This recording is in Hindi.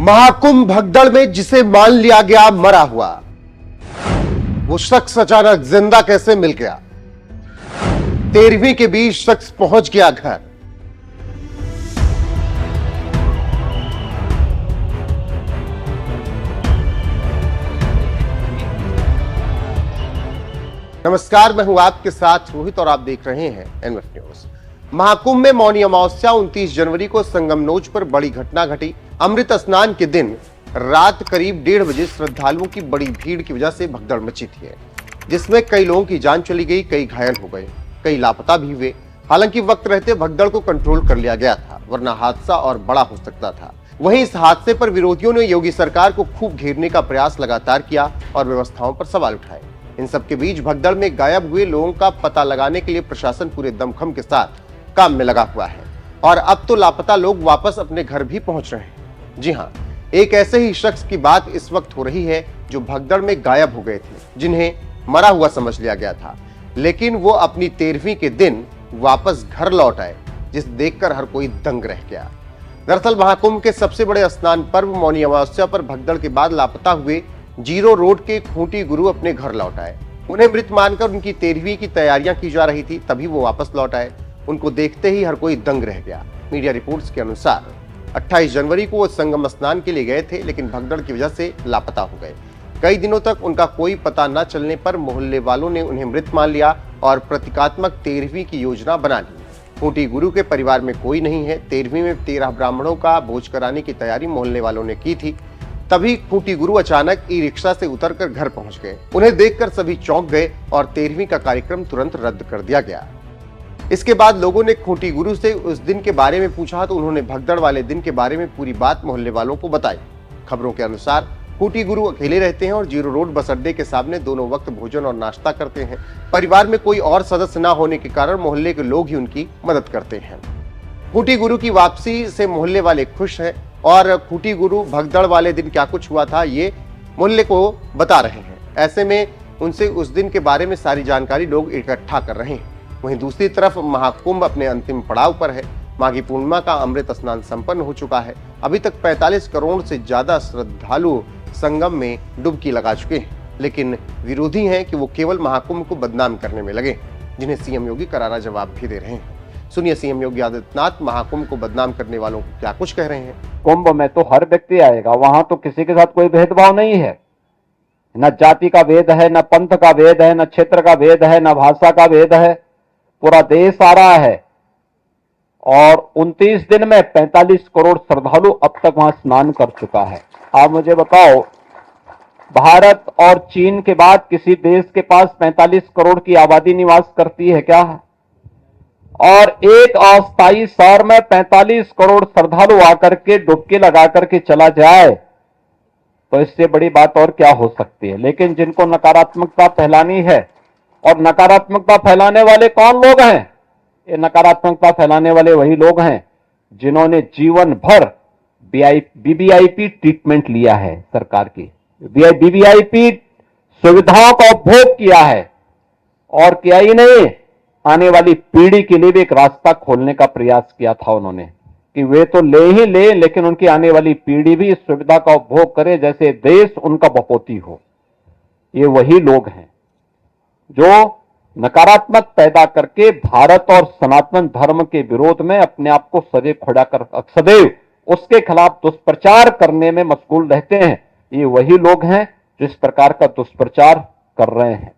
महाकुंभ भगदड़ में जिसे मान लिया गया मरा हुआ, वो शख्स अचानक जिंदा कैसे मिल गया। 13वीं के बीच शख्स पहुंच गया घर। नमस्कार, मैं हूं आपके साथ रोहित और आप देख रहे हैं एनएफ न्यूज। महाकुंभ में मौनी अमावस्या 29 जनवरी को संगमनोज पर बड़ी घटना घटी। अमृत स्नान के दिन रात करीब 1:30 बजे श्रद्धालुओं की बड़ी भीड़ की वजह से भगदड़ मची थी, जिसमें कई लोगों की जान चली गई, कई घायल हो गए, कई लापता भी हुए। हालांकि वक्त रहते भगदड़ को कंट्रोल कर लिया गया था, वरना हादसा और बड़ा हो सकता था। वहीं इस हादसे पर विरोधियों ने योगी सरकार को खूब घेरने का प्रयास लगातार किया और व्यवस्थाओं पर सवाल उठाए। इन सबके बीच भगदड़ में गायब हुए लोगों का पता लगाने के लिए प्रशासन पूरे दमखम के साथ काम में लगा हुआ है और अब तो लापता लोग वापस अपने घर भी पहुंच रहे हैं। जी हां, एक ऐसे ही शख्स की बात इस वक्त हो रही है जो भगदड़ में गायब हो गए थे, जिन्हें मरा हुआ समझ लिया गया था, लेकिन वो अपनी 13वीं के दिन वापस घर लौट आए, जिसे देखकर हर कोई दंग रह गया। दरअसल महाकुंभ के सबसे बड़े स्नान पर्व मौनी अमावस्या पर भगदड़ के बाद लापता हुए जीरो रोड के खूंटी गुरु अपने घर लौट आए। उन्हें मृत मानकर उनकी 13वीं की तैयारियां की जा रही थी, तभी वो वापस लौट आए। उनको देखते ही हर कोई दंग रह गया। मीडिया रिपोर्ट्स के अनुसार 28 जनवरी को वो संगम स्नान के लिए गए थे, लेकिन भगदड़ की वजह से लापता हो गए। कई दिनों तक उनका कोई पता न चलने पर मोहल्ले वालों ने उन्हें मृत मान लिया और प्रतीकात्मक 13वीं की योजना बना ली। खूंटी गुरु के परिवार में कोई नहीं है। 13वीं में 13 ब्राह्मणों का भोज कराने की तैयारी मोहल्ले वालों ने की थी। तभी खूंटी गुरु अचानक ई रिक्शा से उतरकर घर पहुंच गए। उन्हें देखकर सभी चौंक गए और 13वीं का कार्यक्रम तुरंत रद्द कर दिया गया। इसके बाद लोगों ने खूंटी गुरु से उस दिन के बारे में पूछा तो उन्होंने भगदड़ वाले दिन के बारे में पूरी बात मोहल्ले वालों को बताई। खबरों के अनुसार खूंटी गुरु अकेले रहते हैं और जीरो रोड बस अड्डे के सामने दोनों वक्त भोजन और नाश्ता करते हैं। परिवार में कोई और सदस्य न होने के कारण मोहल्ले के लोग ही उनकी मदद करते हैं। खूंटी गुरु की वापसी से मोहल्ले वाले खुश हैं और खूंटी गुरु भगदड़ वाले दिन क्या कुछ हुआ था ये मोहल्ले को बता रहे हैं। ऐसे में उनसे उस दिन के बारे में सारी जानकारी लोग इकट्ठा कर रहे हैं। वहीं दूसरी तरफ महाकुंभ अपने अंतिम पड़ाव पर है। माघी पूर्णिमा का अमृत स्नान संपन्न हो चुका है। अभी तक 45 करोड़ से ज्यादा श्रद्धालु संगम में डुबकी लगा चुके हैं, लेकिन विरोधी हैं कि वो केवल महाकुंभ को बदनाम करने में लगे, जिन्हें सीएम योगी करारा जवाब भी दे रहे हैं। सुनिए सीएम योगी आदित्यनाथ महाकुंभ को बदनाम करने वालों को क्या कुछ कह रहे हैं। कुंभ में तो हर व्यक्ति आएगा, वहां तो किसी के साथ कोई भेदभाव नहीं है। न जाति का भेद है, न पंथ का भेद है, न क्षेत्र का भेद है, न भाषा का भेद है। पूरा देश आ रहा है और 29 दिन में 45 करोड़ श्रद्धालु अब तक वहां स्नान कर चुका है। आप मुझे बताओ, भारत और चीन के बाद किसी देश के पास 45 करोड़ की आबादी निवास करती है क्या? और एक अस्थायी शहर में 45 करोड़ श्रद्धालु आकर के डुबकी लगा करके चला जाए तो इससे बड़ी बात और क्या हो सकती है। लेकिन जिनको नकारात्मकता फैलानी है, और नकारात्मकता फैलाने वाले कौन लोग हैं? ये नकारात्मकता फैलाने वाले वही लोग हैं जिन्होंने जीवन भर बीवीआईपी ट्रीटमेंट लिया है, सरकार की बीवीआईपी सुविधाओं का उपभोग किया है। और किया ही नहीं, आने वाली पीढ़ी के लिए भी एक रास्ता खोलने का प्रयास किया था उन्होंने कि वे तो ले ही ले, लेकिन उनकी आने वाली पीढ़ी भी इस सुविधा का उपभोग करे, जैसे देश उनका बपोती हो। ये वही लोग हैं जो नकारात्मक पैदा करके भारत और सनातन धर्म के विरोध में अपने आप को सदैव खड़ा कर, सदैव उसके खिलाफ दुष्प्रचार करने में मशगूल रहते हैं। ये वही लोग हैं जो इस प्रकार का दुष्प्रचार कर रहे हैं।